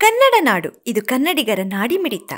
ಕನ್ನಡ ನಾಡು, ಇದು ಕನ್ನಡಿಗರ ನಾಡಿಮಿಡಿತ.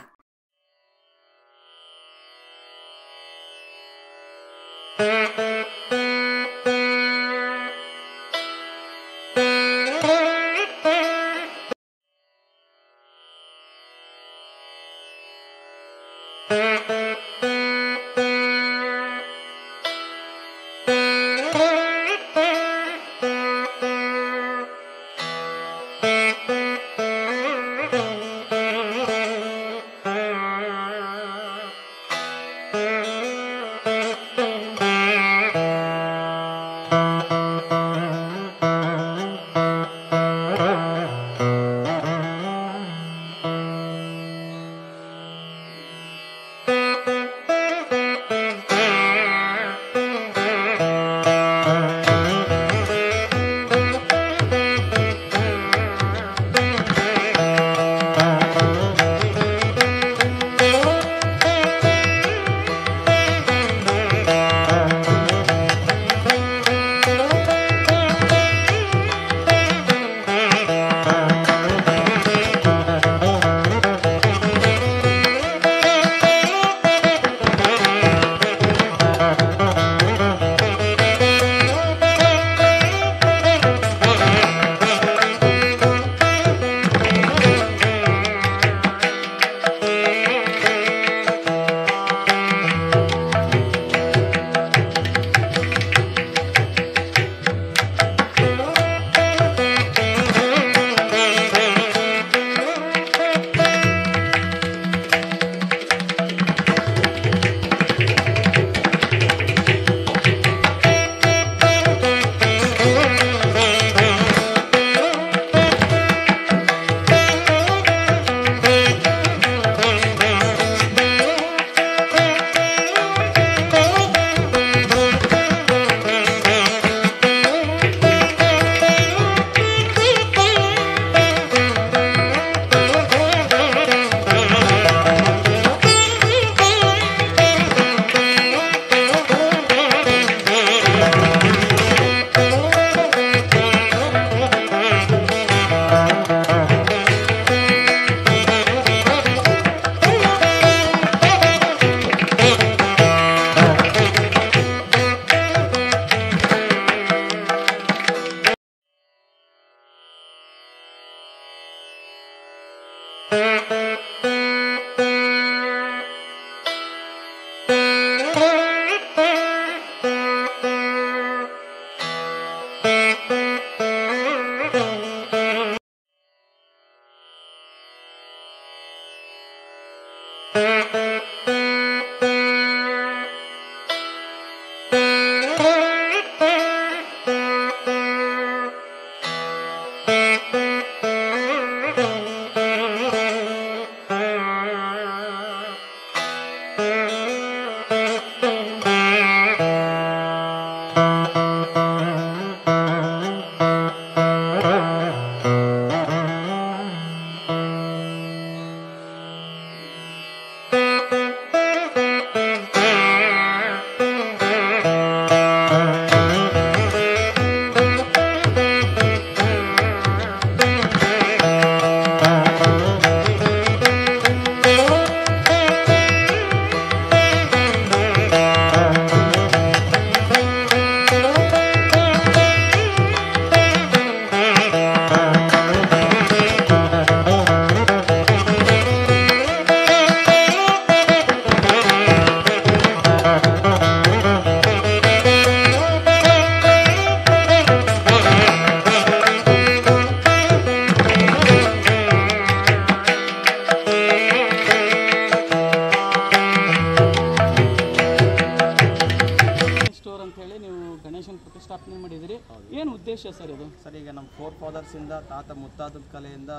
ಪ್ರತಿಷ್ಠಾಪನೆ ಮಾಡಿದಿರಿ, ಏನು ಉದ್ದೇಶ ಸರ್ ಇದು? ಸರ್, ಈಗ ನಮ್ಮ ಫೋರ್ ಫಾದರ್ಸಿಂದ ತಾತ ಮುತ್ತಾತದ ಕಲೆಯಿಂದ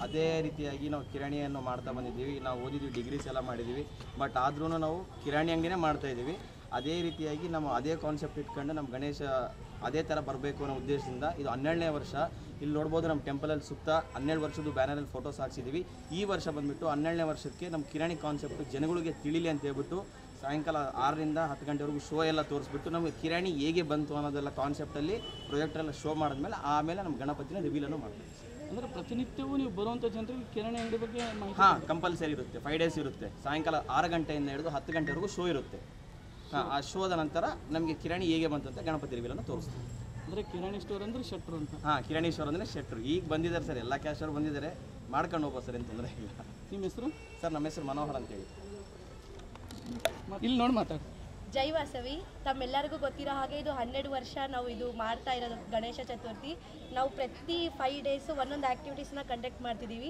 ಅದೇ ರೀತಿಯಾಗಿ ನಾವು ಕಿರಾಣಿಯನ್ನು ಮಾಡ್ತಾ ಬಂದಿದ್ದೀವಿ. ನಾವು ಓದಿದ್ವಿ, ಡಿಗ್ರೀಸ್ ಎಲ್ಲ ಮಾಡಿದ್ದೀವಿ, ಬಟ್ ಆದ್ರೂ ನಾವು ಕಿರಾಣಿ ಅಂಗಡಿನೇ ಮಾಡ್ತಾಯಿದ್ದೀವಿ. ಅದೇ ರೀತಿಯಾಗಿ ನಮ್ಮ ಅದೇ ಕಾನ್ಸೆಪ್ಟ್ ಇಟ್ಕೊಂಡು ನಮ್ಮ ಗಣೇಶ ಅದೇ ಥರ ಬರಬೇಕು ಅನ್ನೋ ಉದ್ದೇಶದಿಂದ ಇದು 12ನೇ ವರ್ಷ. ಇಲ್ಲಿ ನೋಡ್ಬೋದು ನಮ್ಮ ಟೆಂಪಲಲ್ಲಿ ಸುತ್ತ 12 ವರ್ಷದ ಬ್ಯಾನರಲ್ಲಿ ಫೋಟೋಸ್ ಹಾಕ್ಸಿದ್ದೀವಿ. ಈ ವರ್ಷ ಬಂದುಬಿಟ್ಟು 12ನೇ ವರ್ಷಕ್ಕೆ ನಮ್ಮ ಕಿರಾಣಿ ಕಾನ್ಸೆಪ್ಟ್ ಜನಗಳಿಗೆ ತಿಳಿಲಿ ಅಂತ ಹೇಳ್ಬಿಟ್ಟು ಸಾಯಂಕಾಲ 6ರಿಂದ 10 ಗಂಟೆವರೆಗೂ ಶೋ ಎಲ್ಲ ತೋರಿಸ್ಬಿಟ್ಟು ನಮಗೆ ಕಿರಾಣಿ ಹೇಗೆ ಬಂತು ಅನ್ನೋದೆಲ್ಲ ಕಾನ್ಸೆಪ್ಟಲ್ಲಿ ಪ್ರೊಜೆಕ್ಟರೆಲ್ಲ ಶೋ ಮಾಡಿದ್ಮೇಲೆ ಆಮೇಲೆ ನಮ್ಮ ಗಣಪತಿನ ರಿವೀಲನ್ನು ಮಾಡ್ತೀವಿ. ಅಂದರೆ ಪ್ರತಿನಿತ್ಯವೂ ನೀವು ಬರುವಂಥ ಜನರಿಗೆ ಕಿರಾಣಿ ಅಂಗಡಿ ಬಗ್ಗೆ ಮಾಹಿತಿ ಹಾಂ ಕಂಪಲ್ಸರಿ ಇರುತ್ತೆ, 5 days ಇರುತ್ತೆ. ಸಾಯಂಕಾಲ 6 ಗಂಟೆಯಿಂದ ಹಿಡಿದು 10 ಗಂಟೆವರೆಗೂ ಶೋ ಇರುತ್ತೆ. ಆ ಶೋದ ನಂತರ ನಮಗೆ ಕಿರಾಣಿ ಹೇಗೆ ಬಂತು ಅಂತ ಗಣಪತಿ ರಿವೀಲನ್ನು ತೋರಿಸ್ತೀವಿ. ಅಂದರೆ ಕಿರಾಣಿ ಸ್ಟೋರ್ ಅಂದರೆ ಶೆಟ್ರು ಅಂತ. ಹಾಂ, ಕಿರಾಣಿ ಸ್ಟೋರ್ ಅಂದರೆ ಶೆಟ್ರು. ಈಗ ಬಂದಿದ್ದಾರೆ ಸರ್, ಎಲ್ಲ ಕ್ಯಾಶರ್ ಬಂದಿದ್ದಾರೆ, ಮಾಡ್ಕೊಂಡು ಹೋಗ್ಬೋದು ಸರ್, ಏನು ತೊಂದರೆ ಇಲ್ಲ. ನಿಮ್ಮ ಹೆಸರು? ಸರ್ ನಮ್ಮ ಹೆಸರು ಮನೋಹರ್ ಅಂತೇಳಿ. ಇಲ್ಲಿ ನೋಡಿ ಮಾತಾಡಿ. ಜೈ ವಾಸವಿ. ತಮ್ಮೆಲ್ಲರಿಗೂ ಗೊತ್ತಿರೋ ಹಾಗೆ ಇದು 12 ವರ್ಷ ನಾವು ಇದು ಮಾಡ್ತಾ ಇರೋದು ಗಣೇಶ ಚತುರ್ಥಿ. ನಾವು ಪ್ರತಿ 5 days ಒಂದೊಂದು ಆ್ಯಕ್ಟಿವಿಟೀಸ್ನ ಕಂಡಕ್ಟ್ ಮಾಡ್ತಿದ್ದೀವಿ.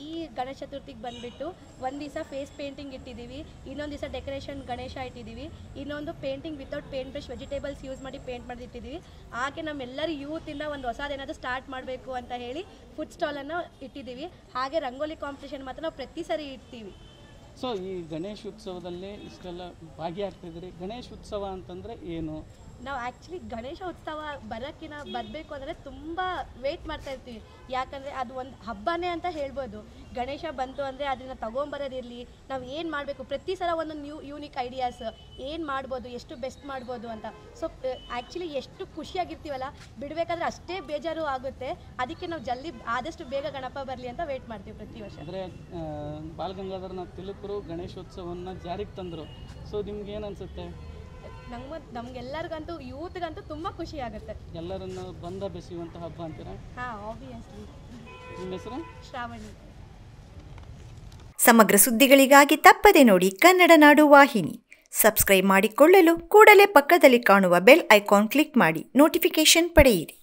ಈ ಗಣೇಶ ಚತುರ್ಥಿಗೆ ಬಂದುಬಿಟ್ಟು ಒಂದು ದಿವಸ ಫೇಸ್ ಪೇಂಟಿಂಗ್ ಇಟ್ಟಿದ್ದೀವಿ, ಇನ್ನೊಂದು ದಿವಸ ಡೆಕೋರೇಷನ್ ಗಣೇಶ ಇಟ್ಟಿದ್ದೀವಿ, ಇನ್ನೊಂದು painting without paint brush vegetables use ಮಾಡಿ ಪೇಂಟ್ ಮಾಡಿ ಇಟ್ಟಿದ್ದೀವಿ. ಹಾಗೆ ನಮ್ಮೆಲ್ಲರೂ ಯೂತಿಂದ ಒಂದು ಹೊಸದೇನಾದರೂ ಸ್ಟಾರ್ಟ್ ಮಾಡಬೇಕು ಅಂತ ಹೇಳಿ ಫುಡ್ ಸ್ಟಾಲನ್ನು ಇಟ್ಟಿದ್ದೀವಿ. ಹಾಗೆ ರಂಗೋಲಿ ಕಾಂಪಿಟೇಷನ್ ಮಾತ್ರ ನಾವು ಪ್ರತಿ ಸರಿ ಇಡ್ತೀವಿ. ಸೊ ಈ ಗಣೇಶೋತ್ಸವದಲ್ಲಿ ಇಷ್ಟೆಲ್ಲ ಭಾಗಿಯಾಗ್ತಿದ್ದೀರಿ. ಗಣೇಶೋತ್ಸವ ಅಂತಂದರೆ ಏನು? ನಾವು ಆ್ಯಕ್ಚುಲಿ ಗಣೇಶ ಉತ್ಸವ ಬರಬೇಕು ಅಂದರೆ ತುಂಬ ವೆಯ್ಟ್ ಮಾಡ್ತಾ ಇರ್ತೀವಿ. ಯಾಕಂದರೆ ಅದು ಒಂದು ಹಬ್ಬನೇ ಅಂತ ಹೇಳ್ಬೋದು. ಗಣೇಶ ಬಂತು ಅಂದರೆ ಅದನ್ನು ತೊಗೊಂಬರೋದಿರಲಿ, ನಾವು ಏನು ಮಾಡಬೇಕು, ಪ್ರತಿ ಸಲ ಒಂದೊಂದು ಯೂನಿಕ್ ಐಡಿಯಾಸ್ ಏನು ಮಾಡ್ಬೋದು, ಎಷ್ಟು ಬೆಸ್ಟ್ ಮಾಡ್ಬೋದು ಅಂತ. ಸೊ ಆ್ಯಕ್ಚುಲಿ ಎಷ್ಟು ಖುಷಿಯಾಗಿರ್ತೀವಲ್ಲ, ಬಿಡಬೇಕಾದ್ರೆ ಅಷ್ಟೇ ಬೇಜಾರು ಆಗುತ್ತೆ. ಅದಕ್ಕೆ ನಾವು ಜಲ್ದಿ ಆದಷ್ಟು ಬೇಗ ಗಣಪ ಬರಲಿ ಅಂತ ವೆಯ್ಟ್ ಮಾಡ್ತೀವಿ ಪ್ರತಿ ವರ್ಷ. ಅಂದರೆ ಬಾಲಗಂಗಾಧರನಾಥ್ ತಿಲಕರು ಗಣೇಶೋತ್ಸವವನ್ನು ಜಾರಿಗೆ ತಂದರು. ಸೊ ನಿಮ್ಗೆ ಏನು ಅನಿಸುತ್ತೆ? ನಮಗೆಲ್ಲರಿಗಂತೂ ಯೂತ್ಗಂತೂ ತುಂಬ ಖುಷಿ ಆಗುತ್ತೆ. ಎಲ್ಲರನ್ನು ಬಂದ ಬೆಸೆಯುವಂಥ ಹಬ್ಬ ಅಂತೀರಾ? ಹಾಂ, ಆಬ್ವಿಯಸ್ಲಿ. ನಿಮ್ಮ ಹೆಸರು? ಶ್ರಾವಣಿ. ಸಮಗ್ರ ಸುದ್ದಿಗಳಿಗಾಗಿ ತಪ್ಪದೆ ನೋಡಿ ಕನ್ನಡ ನಾಡು ವಾಹಿನಿ. ಸಬ್ಸ್ಕ್ರೈಬ್ ಮಾಡಿಕೊಳ್ಳಲು ಕೂಡಲೇ ಪಕ್ಕದಲ್ಲಿ ಕಾಣುವ ಬೆಲ್ ಐಕಾನ್ ಕ್ಲಿಕ್ ಮಾಡಿ ನೋಟಿಫಿಕೇಶನ್ ಪಡೆಯಿರಿ.